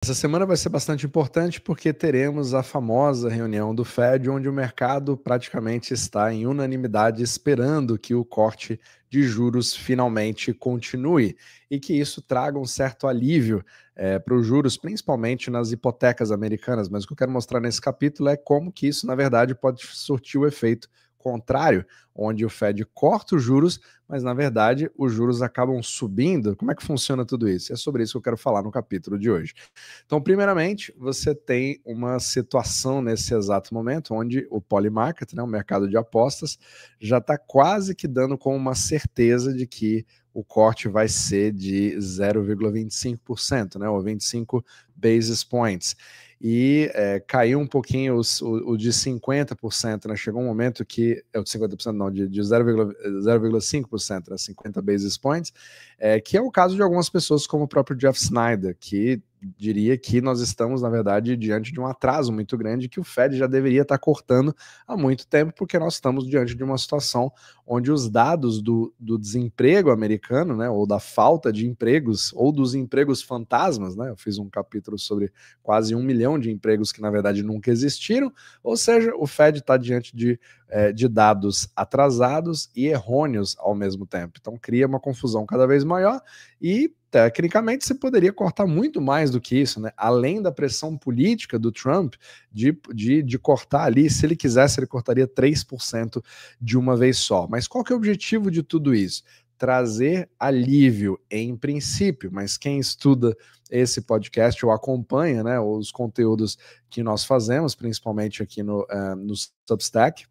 Essa semana vai ser bastante importante porque teremos a famosa reunião do Fed, onde o mercado praticamente está em unanimidade esperando que o corte de juros finalmente continue e que isso traga um certo alívio para os juros, principalmente nas hipotecas americanas. Mas o que eu quero mostrar nesse capítulo é como que isso, na verdade, pode surtir o efeito contrário, onde o Fed corta os juros, mas na verdade os juros acabam subindo. Como é que funciona tudo isso? É sobre isso que eu quero falar no capítulo de hoje. Então, primeiramente, você tem uma situação nesse exato momento onde o polymarket, né, o mercado de apostas, já está quase que dando com uma certeza de que o corte vai ser de 0,25%, né, ou 25 basis points. E caiu um pouquinho o de 50%, né? Chegou um momento que, o de 50% não, de 0,5%, né? 50 basis points, que é o caso de algumas pessoas como o próprio Jeff Snyder, que diria que nós estamos, na verdade, diante de um atraso muito grande que o Fed já deveria estar cortando há muito tempo, porque nós estamos diante de uma situação onde os dados do desemprego americano, né, ou da falta de empregos, ou dos empregos fantasmas, né, eu fiz um capítulo sobre quase 1 milhão de empregos que, na verdade, nunca existiram, ou seja, o Fed está diante de dados atrasados e errôneos ao mesmo tempo. Então, cria uma confusão cada vez maior e tecnicamente você poderia cortar muito mais do que isso, né? Além da pressão política do Trump de cortar ali, se ele quisesse, ele cortaria 3% de uma vez só. Mas qual que é o objetivo de tudo isso? Trazer alívio em princípio, mas quem estuda esse podcast ou acompanha, né, os conteúdos que nós fazemos, principalmente aqui no Substack,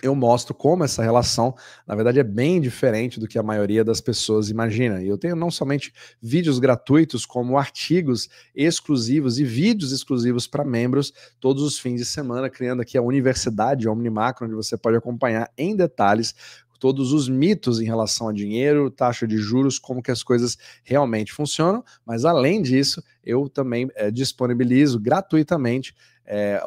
eu mostro como essa relação, na verdade, é bem diferente do que a maioria das pessoas imagina. E eu tenho não somente vídeos gratuitos, como artigos exclusivos e vídeos exclusivos para membros todos os fins de semana, criando aqui a Universidade Omnimacro, onde você pode acompanhar em detalhes todos os mitos em relação a dinheiro, taxa de juros, como que as coisas realmente funcionam, mas além disso, eu também disponibilizo gratuitamente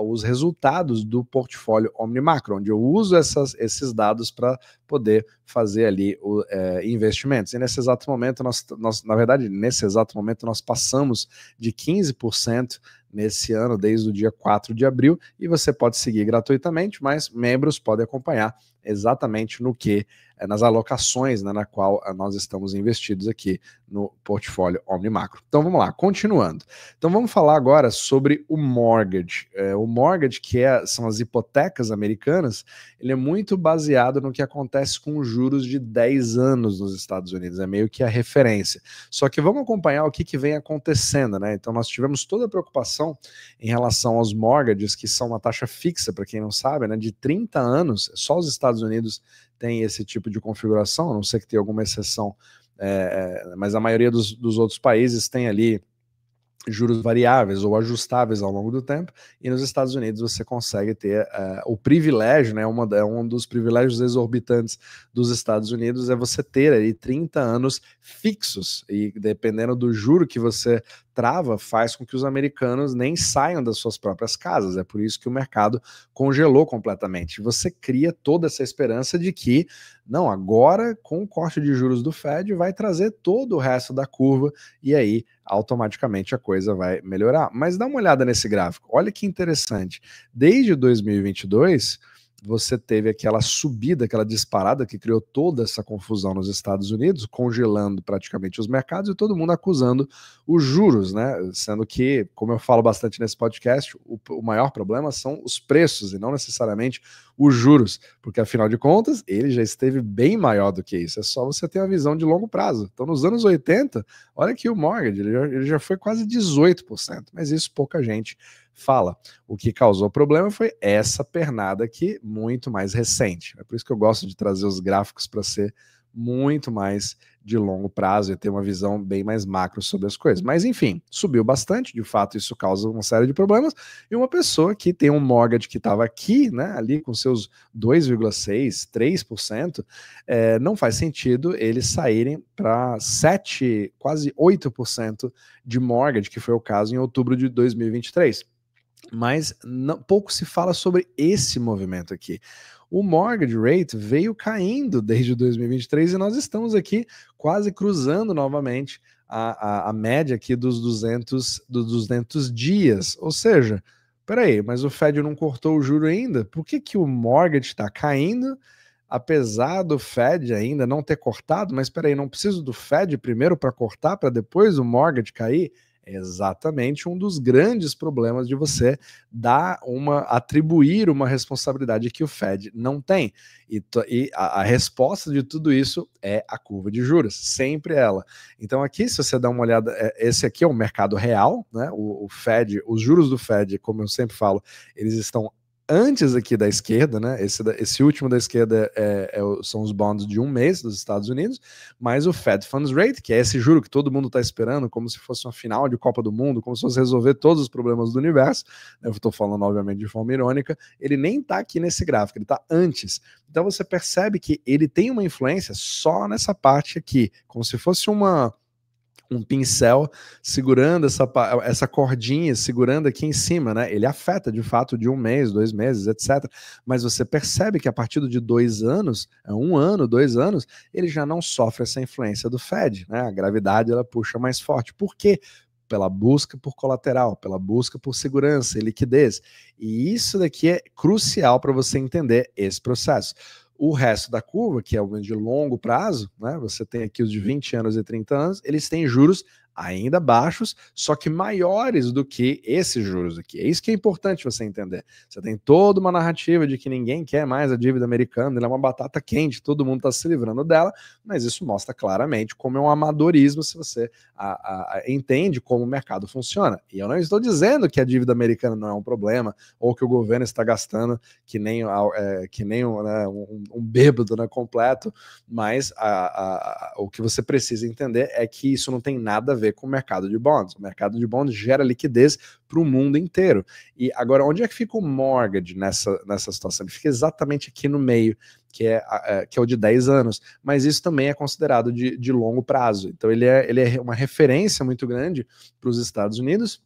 os resultados do portfólio Omnimacro, onde eu uso esses dados para poder fazer ali investimentos. E nesse exato momento, nesse exato momento, nós passamos de 15% nesse ano, desde o dia 4 de abril, e você pode seguir gratuitamente, mas membros podem acompanhar exatamente no que, nas alocações, né, na qual nós estamos investidos aqui no portfólio Omnimacro. Então vamos lá, continuando. Então vamos falar agora sobre o mortgage. O mortgage, que são as hipotecas americanas, ele é muito baseado no que acontece com os juros de 10 anos nos Estados Unidos, é meio que a referência. Só que vamos acompanhar o que vem acontecendo, né? Então nós tivemos toda a preocupação em relação aos mortgages, que são uma taxa fixa, para quem não sabe, né, de 30 anos, só os Estados Unidos tem esse tipo de configuração, a não ser que tenha alguma exceção, mas a maioria dos outros países tem ali juros variáveis ou ajustáveis ao longo do tempo, e nos Estados Unidos você consegue ter o privilégio, né, um dos privilégios exorbitantes dos Estados Unidos é você ter aí 30 anos fixos, e dependendo do juro que você trava, faz com que os americanos nem saiam das suas próprias casas, é por isso que o mercado congelou completamente. Você cria toda essa esperança de que, não, agora com o corte de juros do Fed vai trazer todo o resto da curva, e aí automaticamente a coisa vai melhorar. Mas dá uma olhada nesse gráfico, olha que interessante. Desde 2022, você teve aquela subida, aquela disparada que criou toda essa confusão nos Estados Unidos, congelando praticamente os mercados e todo mundo acusando os juros, né? Sendo que, como eu falo bastante nesse podcast, o maior problema são os preços e não necessariamente os juros, porque afinal de contas, ele já esteve bem maior do que isso. É só você ter a visão de longo prazo. Então, nos anos 80, olha aqui o mortgage, ele já foi quase 18%, mas isso pouca gente fala. O que causou problema foi essa pernada aqui, muito mais recente. É por isso que eu gosto de trazer os gráficos para ser muito mais de longo prazo e ter uma visão bem mais macro sobre as coisas. Mas enfim, subiu bastante, de fato isso causa uma série de problemas, e uma pessoa que tem um mortgage que estava aqui, né, ali com seus 2,6%, 3%, não faz sentido eles saírem para 7%, quase 8% de mortgage, que foi o caso em outubro de 2023. mas pouco se fala sobre esse movimento aqui. O mortgage rate veio caindo desde 2023 e nós estamos aqui quase cruzando novamente a média aqui dos 200 dias. Ou seja, peraí, mas o Fed não cortou o juro ainda? Por que o mortgage está caindo, apesar do Fed ainda não ter cortado? Mas peraí, não preciso do Fed primeiro para cortar, para depois o mortgage cair? É exatamente um dos grandes problemas de você atribuir uma responsabilidade que o Fed não tem. E a resposta de tudo isso é a curva de juros, sempre ela. Então aqui, se você dá uma olhada, esse aqui é o mercado real, né? O Fed, os juros do Fed, como eu sempre falo, eles estão antes aqui da esquerda, né? Esse último da esquerda são os bonds de 1 mês dos Estados Unidos, mas o Fed Funds Rate, que é esse juro que todo mundo está esperando, como se fosse uma final de Copa do Mundo, como se fosse resolver todos os problemas do universo, eu estou falando obviamente de forma irônica, ele nem está aqui nesse gráfico, ele está antes. Então você percebe que ele tem uma influência só nessa parte aqui, como se fosse um pincel segurando essa cordinha, segurando aqui em cima, né? Ele afeta de fato de 1 mês, 2 meses, etc. Mas você percebe que a partir de 2 anos, 1 ano, 2 anos, ele já não sofre essa influência do Fed, né? A gravidade ela puxa mais forte. Por quê? Pela busca por colateral, pela busca por segurança e liquidez. E isso daqui é crucial para você entender esse processo. O resto da curva, que é o de longo prazo, né? Você tem aqui os de 20 anos e 30 anos, eles têm juros ainda baixos, só que maiores do que esses juros aqui. É isso que é importante você entender. Você tem toda uma narrativa de que ninguém quer mais a dívida americana, ela é uma batata quente, todo mundo está se livrando dela, mas isso mostra claramente como é um amadorismo se você entende como o mercado funciona. E eu não estou dizendo que a dívida americana não é um problema, ou que o governo está gastando que nem um bêbado, né, completo, mas o que você precisa entender é que isso não tem nada a ver com o mercado de bonds. O mercado de bonds gera liquidez para o mundo inteiro. E agora, onde é que fica o mortgage nessa situação? Ele fica exatamente aqui no meio, que é o de 10 anos, mas isso também é considerado de longo prazo. Então ele é uma referência muito grande para os Estados Unidos,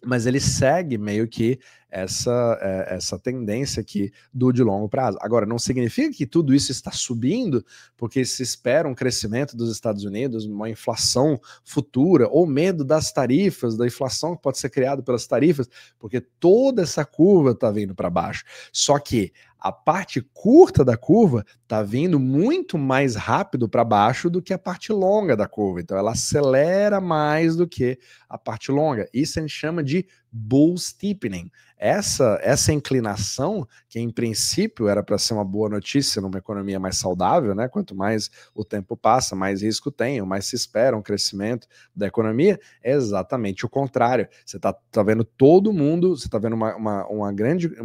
mas ele segue meio que essa tendência aqui de longo prazo. Agora, não significa que tudo isso está subindo porque se espera um crescimento dos Estados Unidos, uma inflação futura, ou medo das tarifas, da inflação que pode ser criada pelas tarifas, porque toda essa curva está vindo para baixo. Só que a parte curta da curva está vindo muito mais rápido para baixo do que a parte longa da curva. Então ela acelera mais do que a parte longa. Isso a gente chama de bull steepening. Essa inclinação, que em princípio era para ser uma boa notícia numa economia mais saudável, né? Quanto mais o tempo passa, mais risco tem, mais se espera um crescimento da economia, é exatamente o contrário. Você está vendo todo mundo, você está vendo uma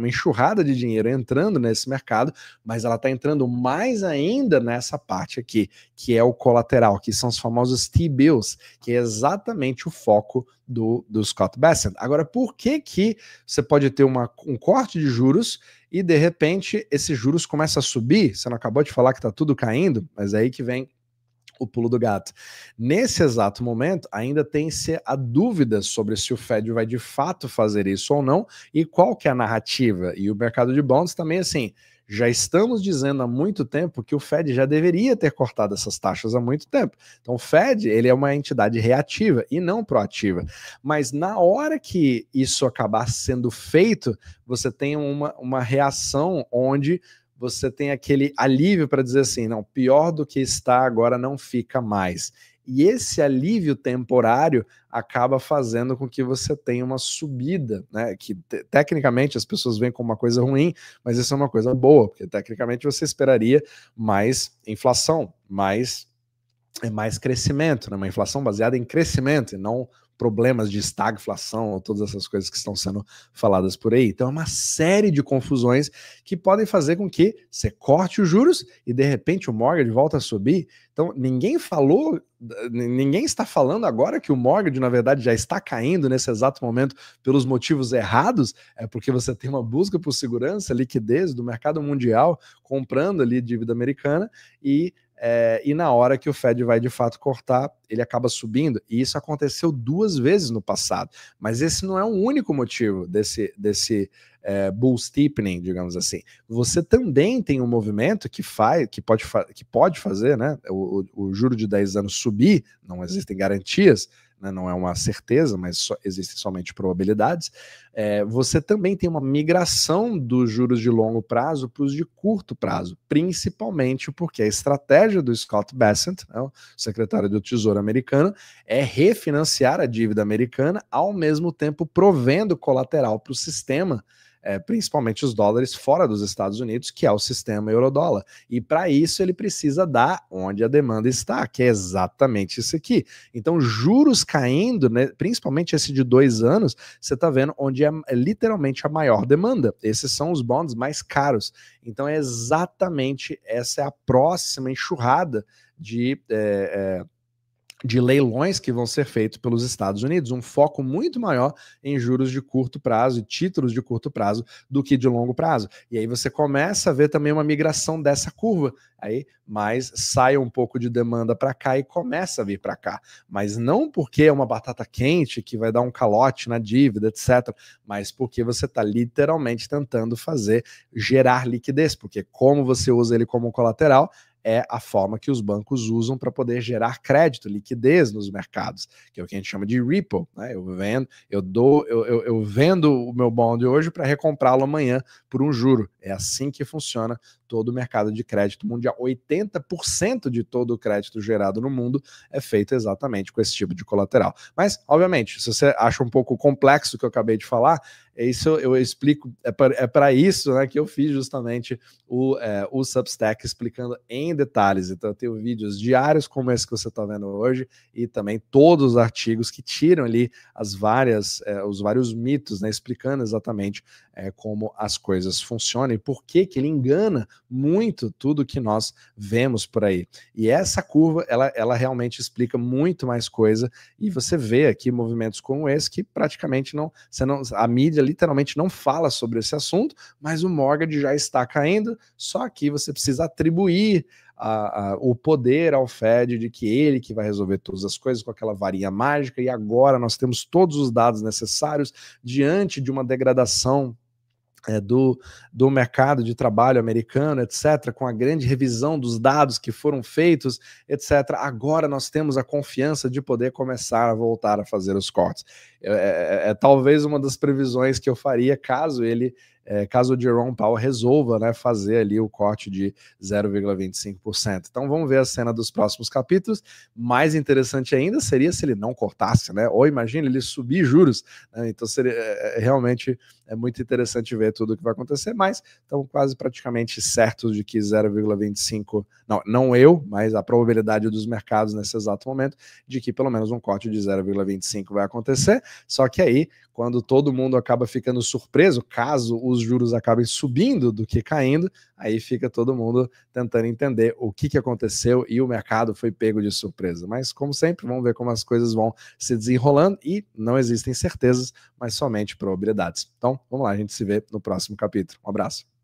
enxurrada de dinheiro entrando nesse mercado, mas ela está entrando mais ainda nessa parte aqui, que é o colateral, que são os famosos T-bills, que é exatamente o foco do Scott Bessent. Agora, por que você pode ter um corte de juros e, de repente, esses juros começam a subir? Você não acabou de falar que está tudo caindo? Mas é aí que vem o pulo do gato. Nesse exato momento, ainda tem-se a dúvida sobre se o Fed vai de fato fazer isso ou não e qual que é a narrativa. E o mercado de bonds também, assim, já estamos dizendo há muito tempo que o Fed já deveria ter cortado essas taxas há muito tempo. Então o Fed, ele é uma entidade reativa e não proativa. Mas na hora que isso acabar sendo feito, você tem uma reação onde você tem aquele alívio para dizer assim, não, pior do que está agora não fica mais. E esse alívio temporário acaba fazendo com que você tenha uma subida, né? Que tecnicamente as pessoas veem como uma coisa ruim, mas isso é uma coisa boa, porque tecnicamente você esperaria mais inflação, mais crescimento, né? Uma inflação baseada em crescimento e não problemas de estagflação ou todas essas coisas que estão sendo faladas por aí. Então é uma série de confusões que podem fazer com que você corte os juros e de repente o mortgage volta a subir. Então ninguém está falando agora que o mortgage na verdade já está caindo nesse exato momento pelos motivos errados, é porque você tem uma busca por segurança, liquidez do mercado mundial comprando ali dívida americana e e na hora que o Fed vai de fato cortar, ele acaba subindo, e isso aconteceu 2 vezes no passado, mas esse não é o único motivo desse bull steepening, digamos assim. Você também tem um movimento que pode fazer, né, o juro de 10 anos subir, não existem garantias, né, não é uma certeza, mas existem somente probabilidades. Você também tem uma migração dos juros de longo prazo para os de curto prazo, principalmente porque a estratégia do Scott Bessent, né, o secretário do Tesouro americano, é refinanciar a dívida americana, ao mesmo tempo provendo colateral para o sistema, principalmente os dólares fora dos Estados Unidos, que é o sistema euro-dólar. E para isso ele precisa dar onde a demanda está, que é exatamente isso aqui. Então, juros caindo, né, principalmente esse de 2 anos, você está vendo onde é literalmente a maior demanda. Esses são os bonds mais caros. Então, é exatamente essa é a próxima enxurrada de leilões que vão ser feitos pelos Estados Unidos, um foco muito maior em juros de curto prazo e títulos de curto prazo do que de longo prazo. E aí você começa a ver também uma migração dessa curva, aí mais sai um pouco de demanda para cá e começa a vir para cá. Mas não porque é uma batata quente que vai dar um calote na dívida, etc., mas porque você está literalmente tentando gerar liquidez, porque como você usa ele como colateral, é a forma que os bancos usam para poder gerar crédito, liquidez nos mercados, que é o que a gente chama de repo, né? Eu vendo o meu bond hoje para recomprá-lo amanhã por um juro. É assim que funciona todo o mercado de crédito mundial. 80% de todo o crédito gerado no mundo é feito exatamente com esse tipo de colateral. Mas, obviamente, se você acha um pouco complexo o que eu acabei de falar, isso eu explico, é para isso, né, que eu fiz justamente o Substack explicando em detalhes. Então eu tenho vídeos diários como esse que você está vendo hoje e também todos os artigos que tiram ali os vários mitos, né, explicando exatamente como as coisas funcionam e por que ele engana muito tudo que nós vemos por aí. E essa curva, ela realmente explica muito mais coisa, e você vê aqui movimentos como esse que praticamente a mídia literalmente não fala sobre esse assunto, mas o mortgage já está caindo, só que você precisa atribuir o poder ao Fed de que ele que vai resolver todas as coisas com aquela varinha mágica, e agora nós temos todos os dados necessários diante de uma degradação do mercado de trabalho americano, etc., com a grande revisão dos dados que foram feitos, etc., agora nós temos a confiança de poder começar a voltar a fazer os cortes. Talvez uma das previsões que eu faria caso o Jerome Powell resolva, né, fazer ali o corte de 0,25%. Então vamos ver a cena dos próximos capítulos. Mais interessante ainda seria se ele não cortasse, né? Ou imagine ele subir juros, né? Então seria realmente muito interessante ver tudo o que vai acontecer, mas estão quase praticamente certos de que 0,25, não eu, mas a probabilidade dos mercados nesse exato momento de que pelo menos um corte de 0,25 vai acontecer. Só que aí, quando todo mundo acaba ficando surpreso, caso os juros acabem subindo do que caindo, aí fica todo mundo tentando entender o que aconteceu e o mercado foi pego de surpresa. Mas, como sempre, vamos ver como as coisas vão se desenrolando e não existem certezas, mas somente probabilidades. Então, vamos lá, a gente se vê no próximo capítulo. Um abraço.